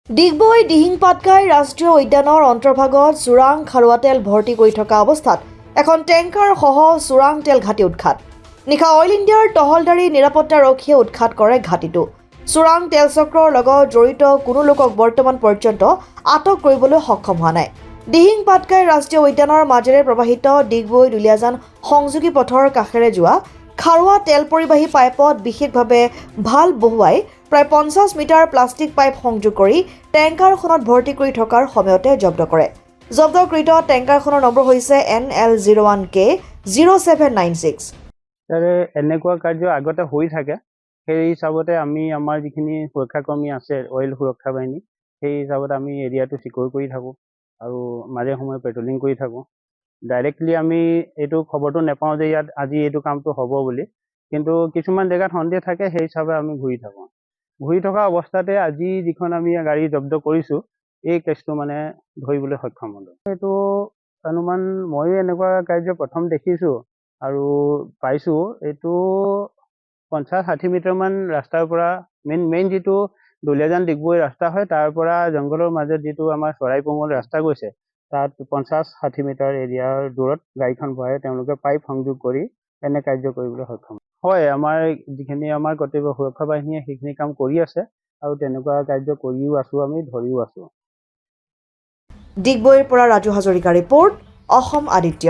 ডিগবৈ দিহিং পাটকাই ৰাষ্ট্ৰীয় উদ্যানৰ অন্তৰ্ভাগত চোৰাং খাৰুৱা তেল ভৰ্তি কৰি থকা অৱস্থাত এখন টেংকাৰ সহ চোৰাং তেল ঘাটি উৎখাত। নিশা অইল ইণ্ডিয়াৰ টহলদাৰী নিৰাপত্তাৰক্ষীয়ে উৎখাত কৰে ঘাটিটো। চোৰাং তেল চক্ৰৰ লগত জড়িত কোনো লোকক বৰ্তমান পৰ্যন্ত আটক কৰিবলৈ সক্ষম হোৱা নাই। দিহিং পাটকাই ৰাষ্ট্ৰীয় উদ্যানৰ মাজেৰে প্ৰবাহিত ডিগবৈ দুলীয়াজান সংযোগী পথৰ কাষেৰে যোৱা খাৰুৱা তেল পৰিবাহী পাইপত বিশেষভাৱে ভাল বহুৱাই প্ৰায় 50 মিটাৰ প্লাষ্টিক পাইপ সংযোগ কৰি টেংকাৰখনত ভৰ্তি কৰি থকাৰ সময়তে জব্দ কৰে। জব্দকৃত টেংকাৰখনৰ নম্বৰ হৈছে NL01K0796। এনেকুৱা কাৰ্য আগতে হৈ থাকে, সেই হিচাপতে আমি আমাৰ যিখিনি সুৰক্ষাকৰ্মী আছে অইল সুৰক্ষা বাহিনী, সেই হিচাপত আমি এৰিয়াটো চিকিউৰ কৰি থাকোঁ আৰু মাজে সময়ে পেট্ৰলিং কৰি থাকোঁ। ডাইৰেক্টলি আমি এইটো খবৰটো নাপাওঁ যে ইয়াত আজি এইটো কামটো হ'ব বুলি, কিন্তু কিছুমান জেগাত সন্দেহ থাকে, সেই হিচাপে আমি ঘূৰি থাকোঁ। ঘূৰি থকা অৱস্থাতে আজি যিখন আমি গাড়ী জব্দ কৰিছোঁ, এই কেছটো মানে ধৰিবলৈ সক্ষম হ'লোঁ। এইটো অনুমান ময়ো এনেকুৱা কাৰ্য প্ৰথম দেখিছোঁ আৰু পাইছোঁ। এইটো 50-60 মিটাৰমান ৰাস্তাৰ পৰা মেইন যিটো দুলীয়াজান ডিগবৈ ৰাস্তা হয়, তাৰ পৰা জংঘলৰ মাজত যিটো আমাৰ চৰাইপঙৰ ৰাস্তা গৈছে, তাত 50-60 মিটাৰ এৰিয়াৰ দূৰত গাড়ীখন ভৰাই তেওঁলোকে পাইপ সংযোগ কৰি এনে কাৰ্য কৰিবলৈ সক্ষম হয়। আমাৰ যিখিনি আমাৰ কৰ্তব্য সুৰক্ষা বাহিনীয়ে সেইখিনি কাম কৰি আছে আৰু তেনেকুৱা কাৰ্য কৰিও আছোঁ, আমি ধৰিও আছোঁ। ডিগবৈৰ পৰা ৰাজু হাজৰিকা ৰিপৰ্ট, অসম আদিত্য।